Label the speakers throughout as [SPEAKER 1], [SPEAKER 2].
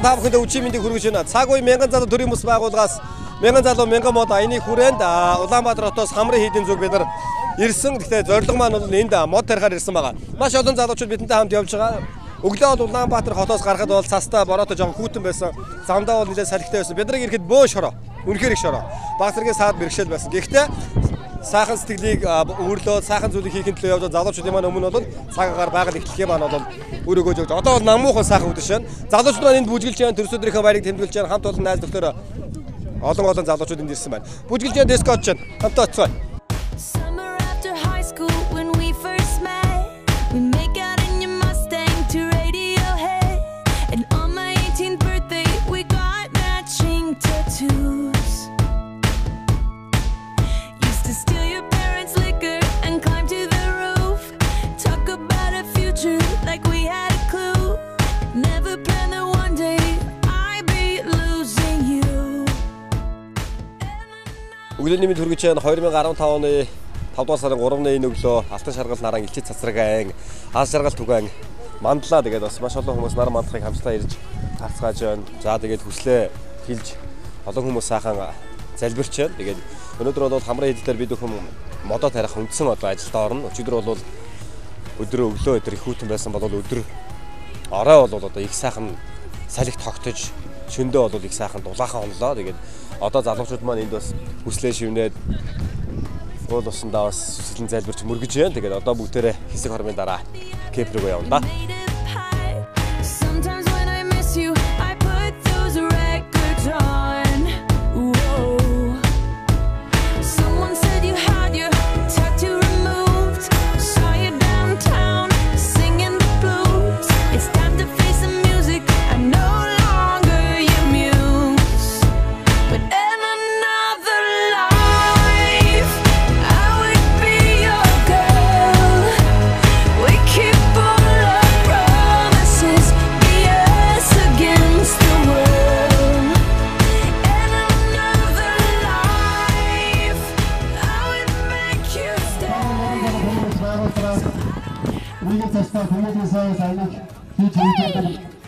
[SPEAKER 1] та бүхэндээ өчигдөр мэндийг хүргэж байна. Цаг үе мянган залуу төрийн бүс байгууллагаас мянган залуу мянган мод аяны хүрээнд Улаанбаатар хотоос хамрын хийдийн зүг бид нар ирсэн. Гэхдээ зорилго маань бол энд мод тарихаар ирсэн байгаа. Маш олон залуучууд бидэнтэй хамт явж байгаа. Өглөө бол Улаанбаатар хотоос гарахад бол цастаа бороотой жоохон хүүтэн байсан. Замдаа бол нэлээд салхитай байсан. Бид нар ирэхэд бөө шороо. Үнэхээр их шороо. Баг зэргийн саад бэрхшээл байсан. Гэхдээ сайхан сэтгэлийг өөрлөө сайхан зүйлийг хийхин төлөө явж залуучуудын маань өмнө бол цагаагаар байгаль эхлэхээ маань бол өөр өгөөж өгч. Одоо бол намуухан сайхан үдэш байна. Залуучууд маань энд бүжгэлж байна. Төрсөдрийнхөө баярыг тэмдэглэж байна. Хамт олон найз нөхдөр олон залуучууд энд ирсэн байна. Бүжгэлж байна, дискотч байна. Хамтаа оцгой. Өглөөний мэнд хүргэж байна. 2015 оны 5 дугаар сарын 3-ны энэ өглөө Алтан шаргал наран Илчит цацрагаан Аз жаргал түгэн мандлаа. Тэгээд бас маш олон хүмүүс нар мандахыг хамтдаа ирж харцгааж байна. За тэгээд хүслээ хэлж олон хүмүүс сайхан залбирч байна. Тэгээд өнөөдөр бол хамрын хэдээр бид бүхэн модоо тарих үндсэн одоо ажилдаа орно. Өчигдөр бол өглөө их хүүтэн байсан бол өдөр орой бол одоо их сайхан салхи тогтож шөндөө бол их сайхан дулаахан онлоо. Тэгээд одоо залуучууд маань энд бас хүслээ шивнээд уул усандаа бас сүслэн залбирч мөргөж байна. Тэгээд одоо бүгдээрээ хэсэг хормын дараа кемп рүү явна да.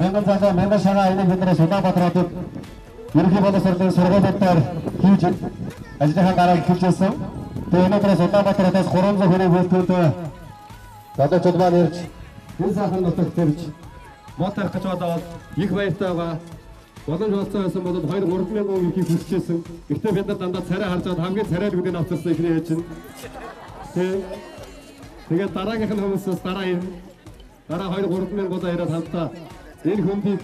[SPEAKER 1] Мянган залуу мянган шагаа аяны биднээс Улаанбаатар хотод ерөнхий боловсролын сургуулиудаар хийж ажлынхаа гарааг эхэлж байсан. Тэгээд өнөөдрөөс Улаанбаатар хотоос 300 хүний бүртгүүлд залуучууд маань ирж энэ сайхан нутагт ирж мод тарих гэж бодоод их баяртай байгаа. Боломж олцсон байсан бол 2-3 мянган хүн ихийг хүсчихсэн. Гэхдээ бид нар дандаа царай харж аваад хамгийн царайлгуудыг авчирсан ихний ээж чинь. Тэгээд дараагийнх нь хүмүүсээс дараа 2-3 мянган ирээд хамтдаа энэ хүндийг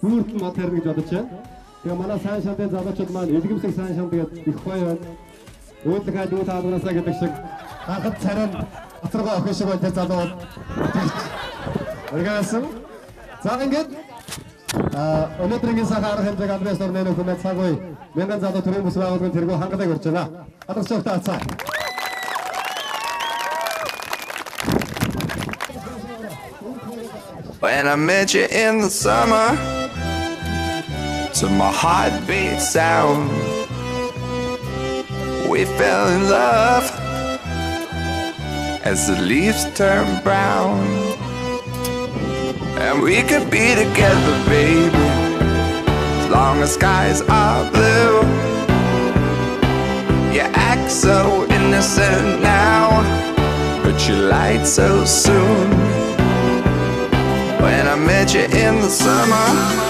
[SPEAKER 1] бүртэл мод тарих гэж бодож байна. Тэгээ манай сайн шандын залуучууд маань элгэмсэг сайн шанд тэгээд их гоё байна. Өөдлөгөө дүү таадгараасаа гэдэг шиг хахад царайнд оцоргоо охин шиг байна залууд. Оргаасан. За ингээд өнөөдрийн сайхан арга хэмжээг Андреас Орнено хүмэд цаг үе мянган залуу төрийн бүс байгууллагын тэргүү хангадаг өрж байна. Алгачтай цаа.
[SPEAKER 2] When I met you in the summer, to my heartbeat sound, we fell in love as the leaves turn brown. And we could be together, baby, as long as skies are blue. You act so innocent now, but you lied so soon. When I met you in the summer,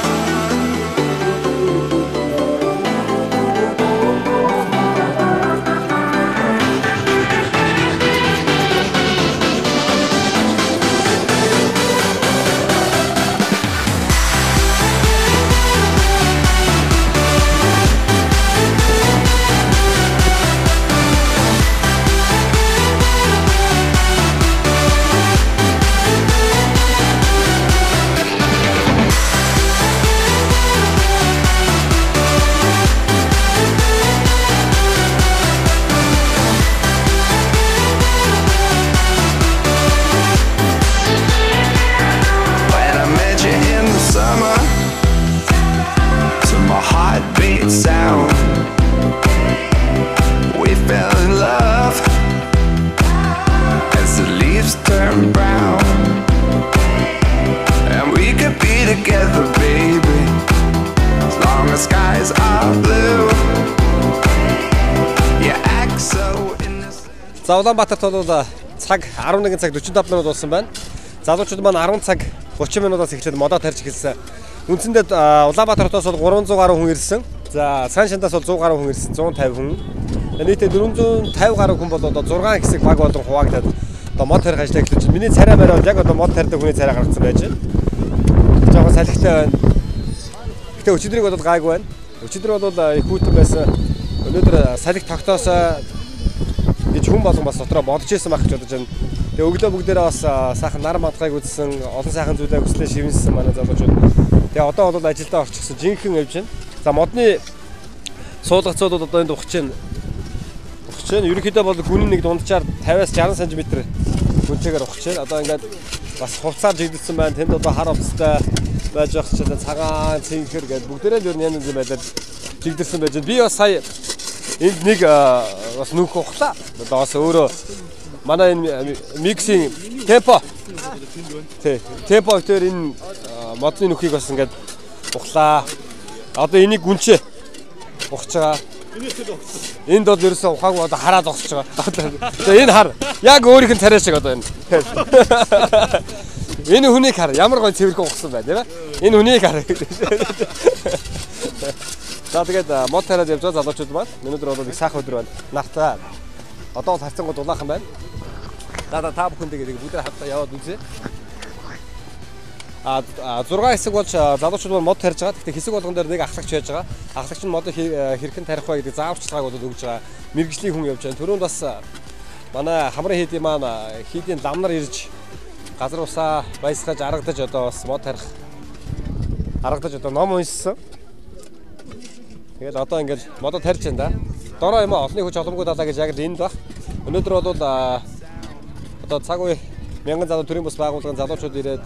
[SPEAKER 2] eyes are blue. You act so innocent.
[SPEAKER 1] За Улаанбаатарт бол цаг 11 цаг 45 минут болсон байна. Залуучууд маань 10 цаг 30 минутаас эхлээд модоо тарьж эхэлсэн. Үндсэндээ Улаанбаатартаас бол 300 гаруй хүн ирсэн. За Цааншандаас бол 100 гаруй хүн ирсэн, 150 хүн. Нийтдээ 450 гаруй хүн бол одоо 6 хэсэг баг болон хуваагдаад одоо мод тарих ажлаа эхлүүлж байна. Миний царай морой бол яг одоо мод тарьдаг хүний царай гаргацсан байж байна. Жохон салхитай байна. Гэтэ өчигдрийг бол гайгүй байна. Өчигдөр бол их хүйтэн байсан. Өнөөдөр салхи тогтоосоо гэж хүн болгон бас дотроо бодож ирсэн байх гэж бодож байна. Тэгээ өглөө бүгдээрээ бас сайхан нар мадгайг үзсэн, олон сайхан зүйлээ хүслээ шивнэсэн манай залуучууд. Тэгээ одоо бол ажилдаа орчихсон жинхэнэ явж байна. За модны суулгацууд бол одоо энд ухаж байна. Ухаж байна. Ерөнхийдөө бол гүн нэг дунджаар 50-аас 60 см гүнтэйгээр ухаж байна. Одоо ингээд бас хувцаар жигдсэн байна. Тэнд одоо хар хувцастай байж байгаа ч цагаан цэнхэр гэдэг бүгдээрээ л ер нь янз янз байдлаар жигдсэн байж байна. Би бас сая энд нэг бас нүх ухлаа. Одоо бас өөрөө манай энэ миксинг темпо. Темпо дээр энэ модны нүхийг бас ингээд ухлаа. Одоо энийг гүнчээ ухаж байгаа. Энд бол ерөөсөө ухаагүй одоо хараа зогсож байгаа. За энэ хар. Яг өөрийнх нь царай шиг одоо энэ. Энэ хүнийг хар. Ямар гоё цэвэрхэн ухсан байна, тийм ээ? Энэ хүнийг хар. За тэгээд мод тараад явж байгаа залуучууд маань өнөөдөр бол их сайхан өдөр байна. Нартай. Одоо бол харцангууд улаахан байна. За та бүхэндээ бүгдээ хамтдаа яваад үзье. 6 хэсэг болж залуучууд мод тарьж байгаа. Гэхдээ хэсэг болгон дээр нэг ахлагч байж байгаа. Ахлагч нь модыг хэрхэн тарих вэ гэдэг зааварчилгааг бол өгж байгаа. Мэргэжлийн хүн явж байна. Түрүүнд бас манай хамрын хийдийн маань хийдийн лам нар ирж газар усаа баясгаж аргадаж одоо бас мод тарих аргадаж одоо ном уншсан. Тэгээд одоо ингээд модоо тарьж байна да. Дороо юм олонний хүч оломгүй далаа гэж яг л энд баг. Өнөөдөр бол одоо цаг үе мянган залуу төрийн бас байгууллагын залуучууд ирээд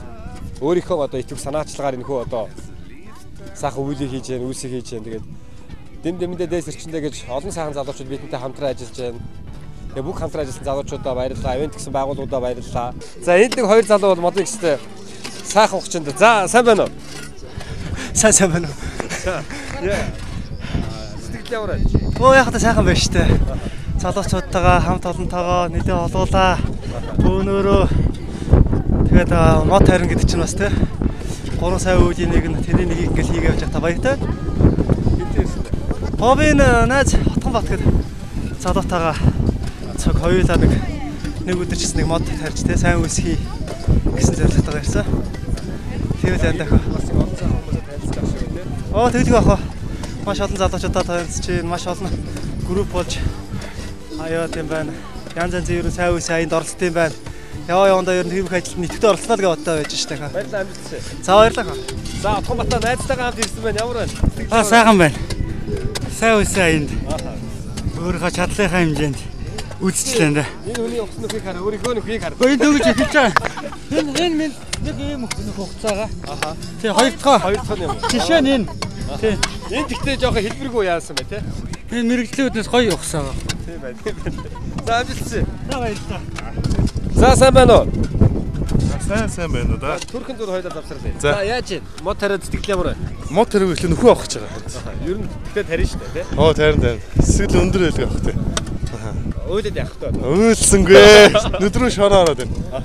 [SPEAKER 1] өөрийнхөө одоо итгэв санаачлагаар энэхүү одоо сайхан үйлийг хийж яана, үйлсийг хийж яана. Тэгээд дэм дэмдээ дээс ирчэндээ гэж олон сайхан залуучууд бидэнтэй хамтран ажиллаж байна. Тэгээд бүх хамтран ажилласан залуучуудаа баярлалаа. Ивент гэсэн байгууллагуудаа баярлалаа. За энд нэг хоёр залуу бол модыг гэстэй сайхан ухчихсан. За сайн байна уу?
[SPEAKER 3] Сайн байна уу?
[SPEAKER 1] Яваарай.
[SPEAKER 3] Оо яг та сайхан байна штэ. Залуучуудтайгаа хамт олонтойгоо нийлээ олуулаа. Өнөөрөө тэгээд мод тарин гэдэг чинь бас те 3 сая үеийн нэг нь тэрний нэг ингээл хийгээ явж та баяртай. Хоббин наач хотхон бат гэдэг залуутайгаа цаг хоёулаа нэг өдөр ч нэг мод тарьж те сайн үсхий гэсэн зорилготойгоо ирсэн. Тэгэл яндах. Оо тэгэл яах вэ? Маш олон залуучуудаа танилцж байна. Маш олон групп болж аяа тийм байна. Янз янзын ерөн сайн үе саянд оролцсон юм байна. Явандаа ер нь тийм их ажилд нийтдээ оролцлоо гэж боддог байж штэ хаа.
[SPEAKER 1] Баярлалаа амжилттай.
[SPEAKER 3] За баярлалаа.
[SPEAKER 1] За Отгонбатаа найзтайгаа хамт ирсэн байна. Ямар байна?
[SPEAKER 3] Сайхан байна. Сайн үе саянд. Өөрийнхөө чадлынхаа хэмжээнд үзчихлээ нэ.
[SPEAKER 1] Энэ хүний ухсан нүхийг хар, өөрийнхөө нүхийг хар.
[SPEAKER 3] Гойн дөгөж эхэлж байгаа. Энэ минь нэг юм хугацаага.
[SPEAKER 1] Аха.
[SPEAKER 3] Тий хоёр дахь
[SPEAKER 1] юм.
[SPEAKER 3] жишээ нь энэ. Тий.
[SPEAKER 1] Энэ тэгтээ жоохон хэлбэргүй яасан бай тээ.
[SPEAKER 3] Энэ мэрэгжлүүднээс гоё ухсаага.
[SPEAKER 1] Тийм байна. За амжилттай.
[SPEAKER 3] За баярлалаа.
[SPEAKER 1] За сайн байна уу?
[SPEAKER 4] Сайн байна уу да.
[SPEAKER 1] Түрхэн зүр хоёлаа завсарлаа.
[SPEAKER 4] За
[SPEAKER 1] яаж вэ? Мод тариад сэтгэл ямар байна?
[SPEAKER 4] Мод тариг ихлэ нөхөө авах гэж байгаа.
[SPEAKER 1] Ер нь тэгтээ тарина шүү дээ, тий?
[SPEAKER 4] Оо тарин. Эсвэл өндөр байлгаа авах тий.
[SPEAKER 1] Ойлээд явах тоо.
[SPEAKER 4] Өөлсөнгүй. Нүдрүү шороо ороод байна.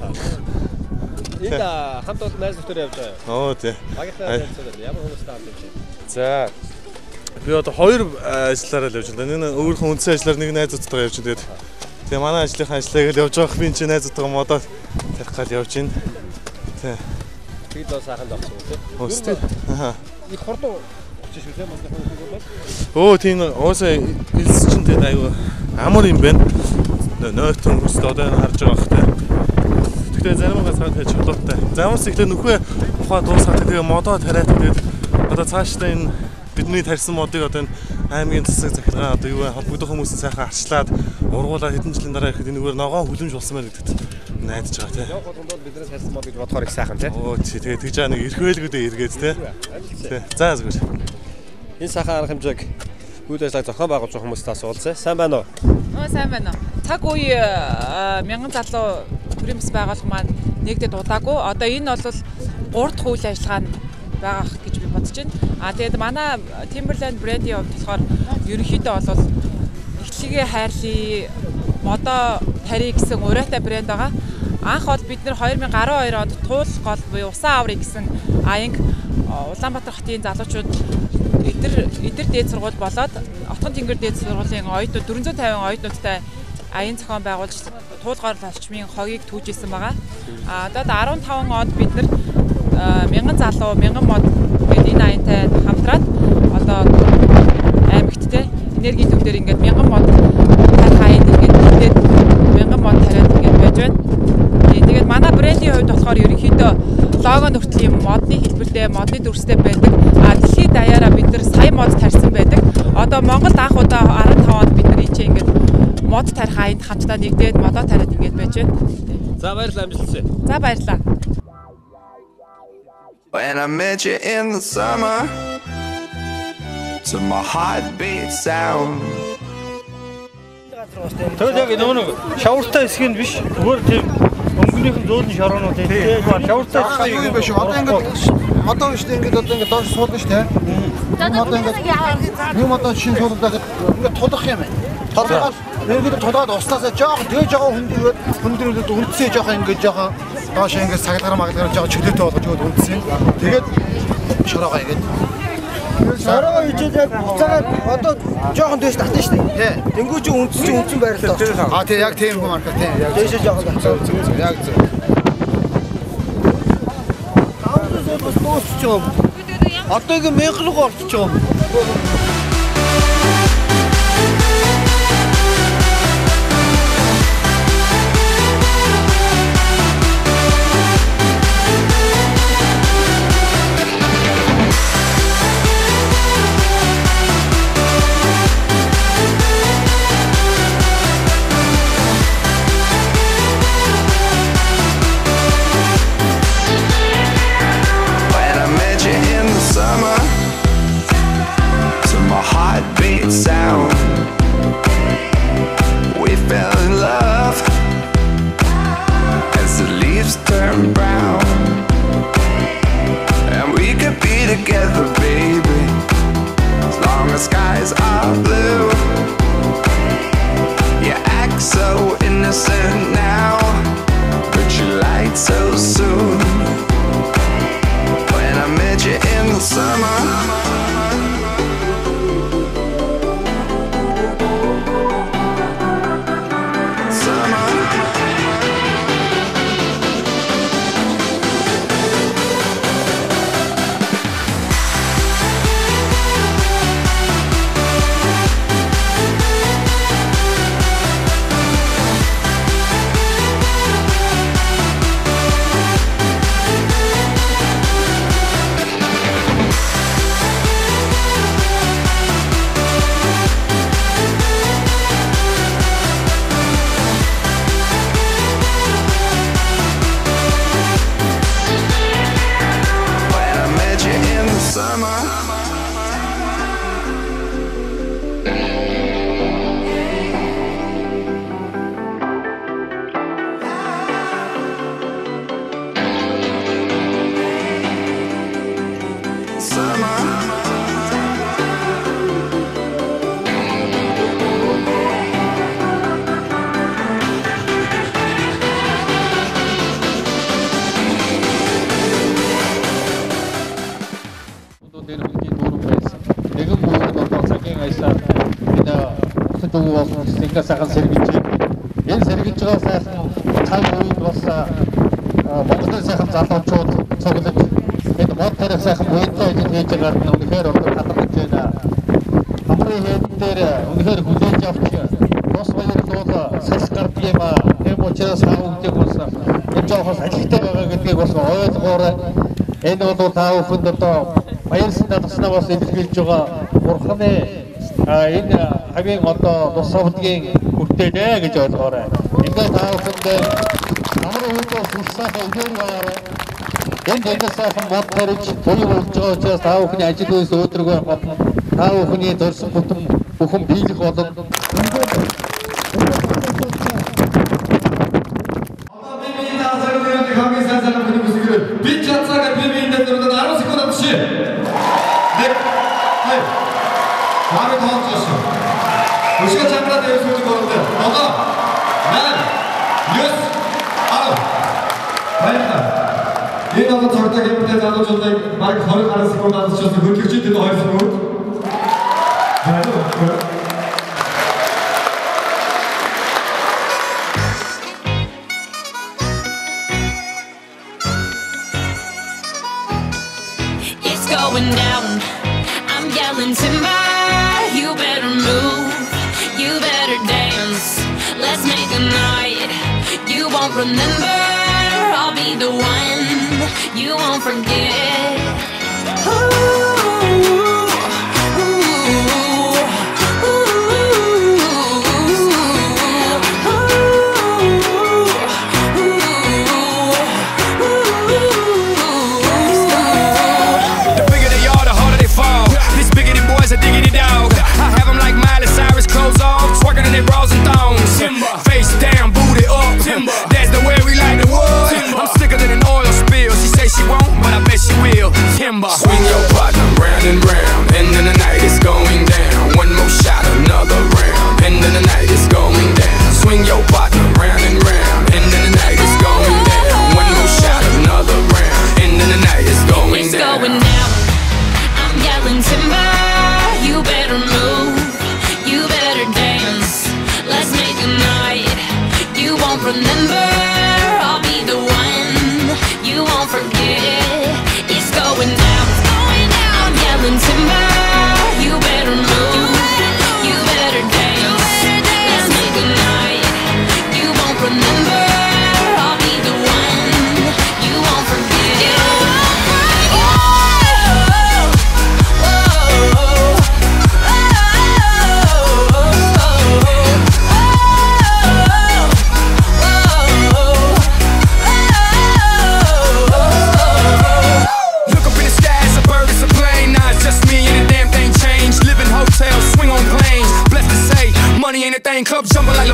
[SPEAKER 1] Энд хамт олон найз нөхдөр явж байгаа.
[SPEAKER 4] Оо тий.
[SPEAKER 1] Багийнхаа найзууд ямар хүмүүстэй хамт явж байна?
[SPEAKER 4] За. Би одоо хоёр ажиллаараа л явж байна. Нэг өөрийнхөө үндсэн ажиллаар нэг найзуудтайгаа явж байна. Тэгээ манай ажлынхаа ажиллагаа л явж байгаа. Би энэ чинь найзуудтайгаа модоо тарих гал явж байна. Тий.
[SPEAKER 1] Би л сайхан давсан үү, тий?
[SPEAKER 4] Өстэй. Аха.
[SPEAKER 1] Их хурдан очиж шүү, тий? Манай хүмүүс бол.
[SPEAKER 4] Оо тийм уусаа илс чинь тэгээд аюу амар юм байна. Нойтон хүсд одоо харж байгаа бах тий. Тэгтээ заримгаа цаад хийж холоотой. Замаас ихлэ нүхээ ухаа дуусгаад тэгээ модоо тариад тэгээд одоо цаашдаа энэ бидний тарьсан модыг одоо энэ аймгийн засаг захиргаа одоо юу холбогдох хүмүүсийн сайхан арчлаад ургуулаад хэдэн жилийн дараа ихэд энэгээр ногоон хүлэмж болсон байна гэдэгт найдаж байгаа тий.
[SPEAKER 1] Яг болгонд бол биднээс тарьсан мод гэж бодохоор их сайхан тий.
[SPEAKER 4] Оо тий тэгээд тэгж аа нэг эрхвэлгүүдээ эргээд тий. За зүгээр.
[SPEAKER 1] Энэ сайхан арга хэмжээг үйл ажиллагааг зохион байгуулж байгаа хүмүүстээ асуулцаа. Сайн байна уу?
[SPEAKER 5] Сайн байна. Цаг үе мянган залуу төрийн бас байгууллага маань нэгдэд удаагүй. Одоо энэ бол 3 дахь үйл ажиллагаа нь байгаа гэж би бодож байна. Тэгээд манай Timberland брендийн хувьд болохоор ерөнхийдөө бол эхлэгээ хайрлаа модо тари гэсэн урайтай брэнд байгаа. Анх бол бид нэр 2012 онд Туул гол буюу Усан аврыг гэсэн аянг Улаанбаатар хотын залуучууд эдэр дээд сургууль болоод Отгон тэнгэр дээд сургуулийн оюутнууд 450 оюутнуудтай аян зохион байгуулж туулгаар олчмын хогийг түүжсэн байгаа. Одоо 15 онд бид нар 1000 залуу 1000 мод гэдэг энэ аянтай хамтраад одоо аймагттай энерги төвдөр ингээд 1000 мод тарих аянд ингээд 1000 мод тариад ингээд байж байна. Тэгээд манай брендийн хувьд болохоор ерөнхийдөө лого нүртэл юм модны хэлбэртэй, модны дүрстэй байдаг. Дэлхийд даяараа бид нар сая мод тарьсан байдаг. Одоо Монголд анх удаа 15 онд бид нар ийчээ ингээд мод тарих аянд хамтдаа нэгдээд модоо тариад ингээд байж байна.
[SPEAKER 1] За баярлалаа амжилтсаа.
[SPEAKER 5] За баярлалаа.
[SPEAKER 2] When I met you in the summer, to my heartbeat sound.
[SPEAKER 3] Тэгэл яг нөгөө шавартай хэсэг нь биш. Зүгээр тийм өнгөнийхэн зөөлөн шороонууд тийм. Шавартай хэсэг юу юм бэ шүү? Одоо ингээд модоо биш тийм ингээд одоо ингээд доош суулна шүү дээ. Модоо ингээд юм одоо шин суулдаг ингээд тулах юм байна. Толгоос ингээд толгойд услаасаа жоохон дээж байгаа хүндрээд үндсээ жоохон ингээд жоохон доош ингээд саглагаар магалагаар жоохон чөлөөтэй болгож өгөөд үндсэн. Тэгээд шороогоо ингээд шороогоо ичээд яг буцаагаад одоо жоохон дэш татна шүү дээ. Тий. Тэнгүү чи үндсэн байрлал орсон. Тий яг тийм юм арга тий. Дэшээ жоохон татсан. Яг зөв. Таавал бас дуусч байгаа. Одоо ингэ 1000 руу орчих юм.
[SPEAKER 2] Sound. We fell in love as the leaves turn brown, and we could be together, baby, as long as skies are blue. You act so innocent now, but you lied so soon. When I met you in the summer,
[SPEAKER 6] Ингээ сайхан сэргийж энэ сэргийж байгаа сайхан цаг үед бас Монголын сайхан залуучууд цуглаж энэ мод тарих сайхан буйдлаа хийж байгаа нь үнэхээр хадгалж байна. Хамрын хэд дээр үнэхээр хүлээж авч бос баярлуул салс гардаг юм аа. Тэм учраас хаагддаг бас энэ жоохос ажилтай байгаа гэдгийг бас ойлгоорой. Энэ бол та бүхэнд одоо баярлалаа таснаа бас илэрхийлж байгаа Бурханы энэ хавийн одоо тус совдгийн хүртээлээ гэж ойлгоорой. Ингээд та бүхэнд намрын үйлдэл сүлсаахан өгөр байгаарай. Энэ дэндээсээ мод тариж буй болж байгаа учраас та бүхний ажил үйлс өөдрөгөө гадна та бүхний дөрсөн бүхэн биелэх болон
[SPEAKER 7] хамгийн сайн сайн бүхний бүсгэр би чацаага би биендээ дөрөв 10 секунд авчих.
[SPEAKER 6] 마음에 더 얹었어. 우리가 잠깐 내일 소리 거는데 너가 난 뉴스 알아. 다행이다. 이 나도 절대 기분 때 나도 좋다. 말 걸어가는 스포 나도 좋다. 그렇게 찌든 너 할수 없고. 나도 그래.
[SPEAKER 7] It's going down. I'm yelling timber. You better move. You better dance. Let's make a night you won't remember. I'll be the one you won't forget.
[SPEAKER 8] A diggity dog. I have them like Miley Cyrus, clothes off, twerking in their bras and thongs. Timber. Face down, booty up. Timber. That's the way we like the wood. Timber. I'm sicker than an oil spill. She say she won't, but I bet she will. Timber. Swing your partner round and round, and then the night is going down. One more shot, another round, and then the night is going down. Swing your partner round and round, and then the night is going down. One more shot, another round, and then the night is going
[SPEAKER 7] it's
[SPEAKER 8] down.
[SPEAKER 7] Going down. I'm yelling timber. You better move, you better dance. Let's make a night you won't remember. I'll be the one you won't forget. It's going down, it's going down. I'm yelling timber. You better move, you better dance. Let's make a night you won't remember. I'll be the one you won't forget.
[SPEAKER 8] Swing on planes, blessed to say, money ain't a thing. Club jumping like